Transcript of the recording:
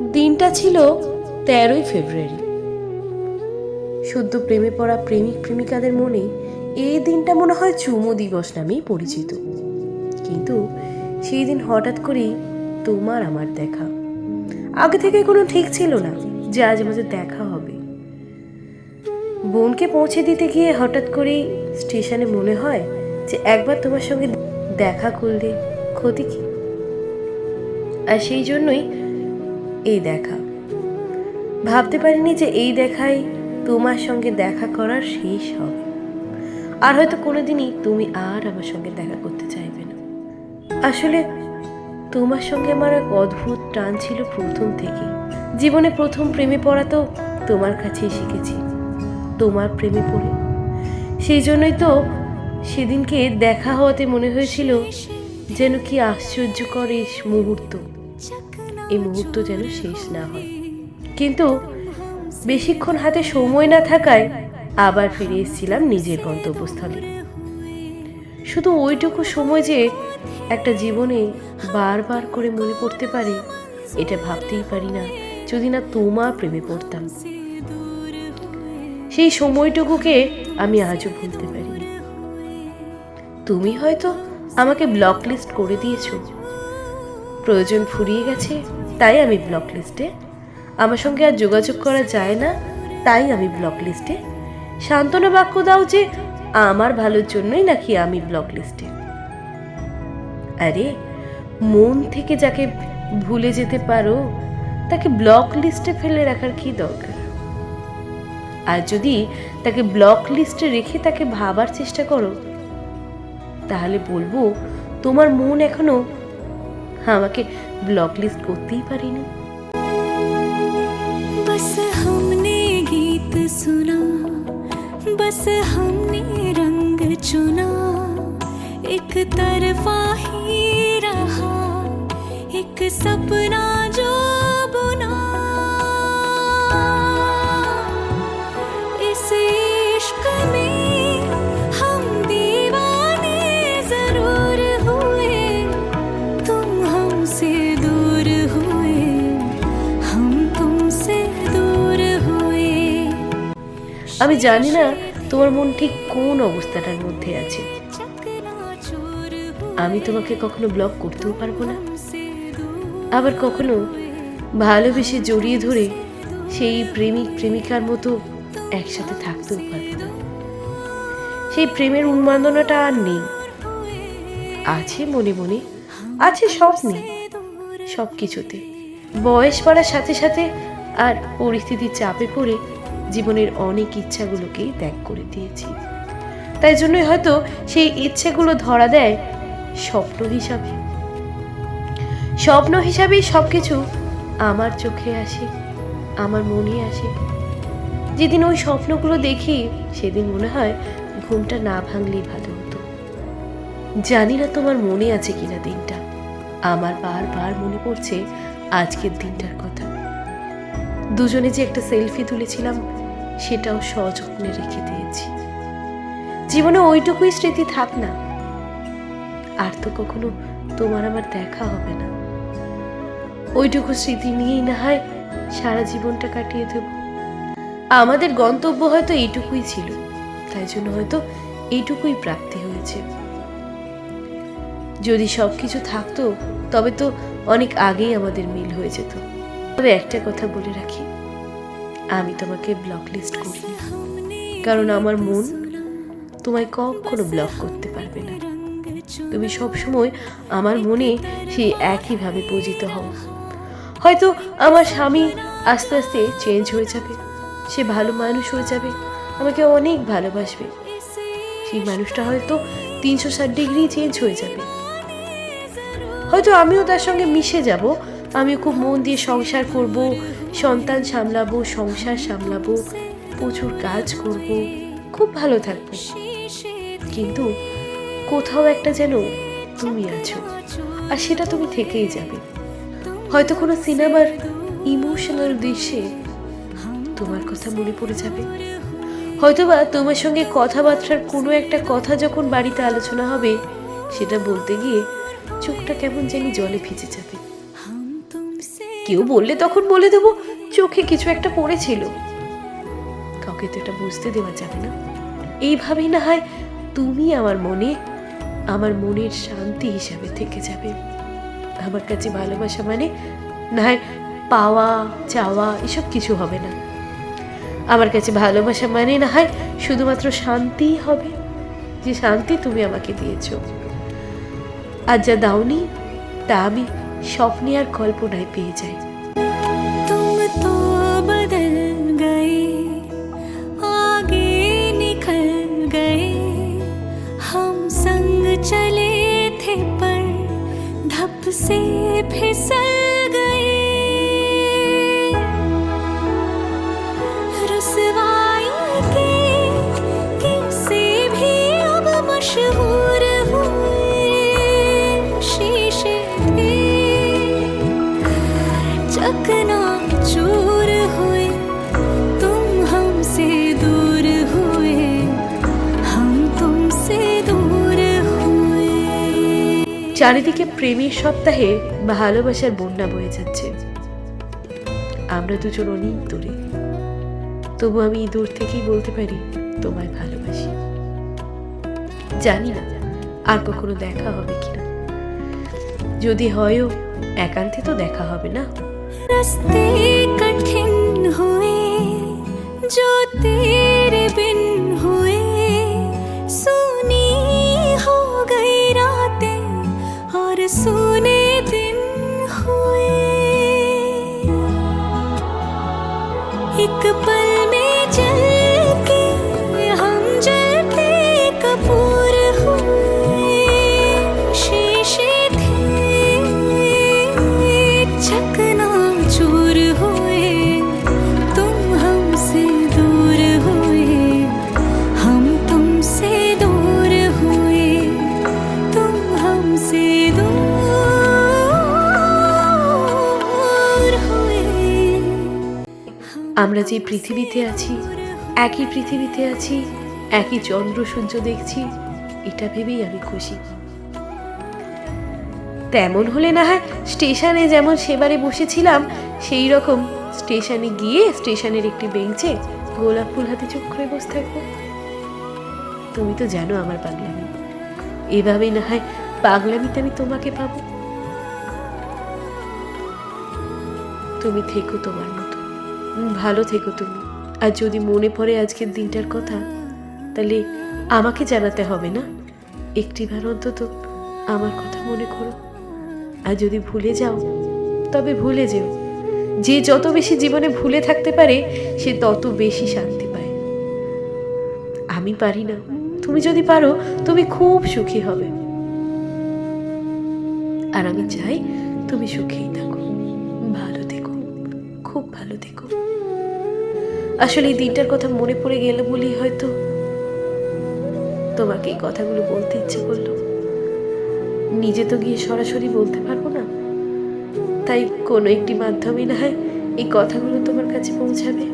দিনটা ছিল 13ই ফেব্রুয়ারি। সদ্য প্রেমে পড়া প্রেমিক প্রেমিকাদের মনে এই দিনটা মনে হয় চুমো দিবস নামেই পরিচিত। কিন্তু সেই দিন হঠাৎ করেই তোমার আমার দেখা। আগে থেকে কোনো ঠিক ছিল না যে আজ আমাদের দেখা হবে। বোনকে পৌঁছে দিতে গিয়ে হঠাৎ করেই স্টেশনে মনে হয় যে একবার তোমার সঙ্গে দেখা করলে ক্ষতি কি। আর সেই জন্যই এই দেখা। ভাবতে পারিনি যে এই দেখাই তোমার সঙ্গে দেখা করার শেষ হবে, আর হয়তো কোনোদিনই তুমি আর আমার সঙ্গে দেখা করতে চাইবে না। আসলে তোমার সঙ্গে আমার এক অদ্ভুত টান ছিল প্রথম থেকে। জীবনে প্রথম প্রেমে পড়া তো তোমার কাছেই শিখেছি, তোমার প্রেমে পড়ে। সেই জন্যই তো সেদিনকে দেখা হওয়াতে মনে হয়েছিল যেন কি আশ্চর্যকর এই মুহূর্ত, এই মুহূর্ত যেন শেষ না হয়। কিন্তু বেশিক্ষণ হাতে সময় না থাকায় আবার ফিরে এসেছিলাম নিজের গন্তব্যস্থলে। শুধু ওইটুকু সময় যে একটা জীবনে বারবার করে মনে পড়তে পারে, এটা ভাবতেই পারি না যদি না তোমার প্রেমে পড়তাম। সেই সময়টুকুকে আমি আজও ভুলতে পারিনি। তুমি হয়তো আমাকে ব্লক লিস্ট করে দিয়েছো, প্রয়োজন ফুরিয়ে গেছে তাই আমি ব্লক লিস্টে, আমার সঙ্গে আর যোগাযোগ করা যায় না তাই আমি ব্লক লিস্টে। সান্ত্বনা বাক্য দাও যে আমার ভালোর জন্যই নাকি আমি ব্লক লিস্টে। আরে মন থেকে যাকে ভুলে যেতে পারো তাকে ব্লক লিস্টে ফেলে রাখার কি দরকার? আর যদি তাকে ব্লক লিস্টে রেখে তাকে ভাবার চেষ্টা করো, তাহলে বলবো তোমার মন এখনো আমাকে ব্লক লিস্ট করতেই পারেনি। बस हमने गीत सुना, बस हमने रंग चुना, एक तरफा ही रहा एक सपना जो बुना। इस इश्क में हम दीवाने जरूर हुए, तुम हमसे दूर हुए, हम तुमसे दूर हुए। আমি জানি না তোমার মন ঠিক কোন অবস্থাটার মধ্যে আছে। আমি তোমাকে কখনো ব্লক করতেও পারবো না, আবার কখনো ভালোবেসে জড়িয়ে ধরে সেই প্রেমিক প্রেমিকার মতো একসাথে থাকতেও পারবো না। সেই প্রেমের উন্মাদনাটা আর নেই। আছে মনে মনে, আছে স্বপ্নে, সব কিছুতে। বয়স বাড়ার সাথে সাথে আর পরিস্থিতির চাপে পড়ে জীবনের অনেক ইচ্ছাগুলোকেই ত্যাগ করে দিয়েছি। তাই জন্যই হয়তো সেই ইচ্ছেগুলো ধরা দেয় স্বপ্ন হিসাবে। স্বপ্ন হিসাবেই সবকিছু আমার চোখে আসে, আমার মনে আসে। যেদিন ওই স্বপ্নগুলো দেখি সেদিন মনে হয় ঘুমটা না ভাঙলেই ভালো হতো। জানি না তোমার মনে আছে কিনা দিনটা, আমার বারবার মনে পড়ছে আজকের দিনটার কথা। দুজনে যে একটা সেলফি তুলেছিলাম সেটাও সযত্নে রেখে দিয়েছি। জীবনে ওইটুকুই স্মৃতি থাক না, আর তো কখনো তোমার আমার দেখা হবে না। ওইটুকু স্মৃতি নিয়েই না হয় সারা জীবনটা কাটিয়ে দেব। আমাদের গন্তব্য হয়তো এইটুকুই ছিল, তাই জন্য হয়তো এইটুকুই প্রাপ্তি হয়েছে। যদি সবকিছু থাকতো তবে তো অনেক আগেই আমাদের মিল হয়ে যেত। তবে একটা কথা বলে রাখি, আমি তোমাকে ব্লক লিস্ট করি, কারণ আমার মন তোমায় কখনো ব্লক করতে পারবে না। তুমি সবসময় আমার মনে সেই একইভাবে পূজিত হও। হয়তো আমার স্বামী আস্তে আস্তে চেঞ্জ হয়ে যাবে, সে ভালো মানুষ হয়ে যাবে, আমাকে অনেক ভালোবাসবে। সেই মানুষটা হয়তো 360 ডিগ্রি চেঞ্জ হয়ে যাবে। হয়তো আমিও তার সঙ্গে মিশে যাব, আমিও খুব মন দিয়ে সংসার করব, সন্তান সামলাবো, সংসার সামলাবো, প্রচুর কাজ করব, খুব ভালো থাকবো। কিন্তু কোথাও একটা যেন তুমি আছো, আর সেটা তুমি থেকেই যাবে। হয়তো কোনো সিনেমার ইমোশনাল দৃশ্যে তোমার কথা মনে পড়ে যাবে, হয়তোবা তোমার সঙ্গে কথাবার্তার কোনো একটা কথা যখন বাড়িতে আলোচনা হবে, সেটা বলতে গিয়ে চোখটা কেমন জানি জলে ভিজে যাবে। কেউ বললে তখন বলে দেবো চোখে কিছু একটা পড়েছিল। কাউকে তো এটা বুঝতে দেওয়া যাবে না। এইভাবেই না হয় তুমি আমার মনে, আমার মনের শান্তি হিসাবে থেকে যাবে। আমার কাছে ভালোবাসা মানে না হয় পাওয়া চাওয়া এসব কিছু হবে না। আমার কাছে ভালোবাসা মানে না হয় শুধুমাত্র শান্তিই হবে, যে শান্তি তুমি আমাকে দিয়েছো। আর যা দাওনি তা আমি স্বপ্নে আর কল্পনায় পেয়ে যাই। तुम तो बदल गए, आगे निकल गए, हम संग चले थे पर धप से फिसल गए। रुसवाई के किस्से भी अब मशहूर हुए, शीशे थे चकनाचूर हुए, तुम हमसे दूर हुए, हम तुमसे दूर हुए। চারিদিকে প্রেমের সপ্তাহে ভালোবাসার বন্যা বয়ে যাচ্ছে। আমরা দুজন অনেক দূরে, তবু আমি এই দূর থেকেই বলতে পারি তোমায় ভালোবাসি। জানি না আর কখনো দেখা হবে কিনা, যদি হয়ও একান্তে তো দেখা হবে না। रास्ते कठिन हुए जो तेरे बिन हुए, सुनी हो गई रातें और सुने दिन हुए। एक पल में जल के हम जलते कपूर हुए, शीशे थे चकनाचूर हुए, तुम हमसे दूर हुए, हम तुमसे दूर हुए, तुम हमसे दूर हुए। আমরা যে পৃথিবীতে আছি, একই পৃথিবীতে আছি, একই চন্দ্র সূর্য দেখছি, এটা ভেবেই আমি খুশি। তেমন হলে না হয় স্টেশনে যেমন সেবারে বসেছিলাম সেই রকম স্টেশনে গিয়ে স্টেশনের একটি বেঞ্চে গোলাপ ফুল হাতে চুপ করে বসে থাকবো। তুমি তো জানো আমার পাগলামি, এভাবেই না হয় পাগলামিতে আমি তোমাকে পাবো। তুমি থেকো তোমার মতো, ভালো থেকো তুমি। আর যদি মনে পড়ে আজকের দিনটার কথা, তাহলে আমাকে জানাতে হবে না, একটিবার অন্তত আমার কথা মনে করো। আর যদি ভুলে যাও তবে ভুলে যেও। যে যত বেশি জীবনে ভুলে থাকতে পারে সে তত বেশি শান্তি পায়। আমি পারি না, তুমি যদি পারো তুমি খুব সুখী হবে। আর আমি চাই তুমি সুখেই থাকো, ভালো থেকো, খুব ভালো থেকো। আসলে এই দিনটার কথা মনে পড়ে গেল বলেই হয়তো তোমাকে এই কথাগুলো বলতে ইচ্ছে করলো। নিজে তো গিয়ে সরাসরি বলতে পারবো না, তাই কোনো একটি মাধ্যমে না হয় এই কথাগুলো তোমার কাছে পৌঁছাবে।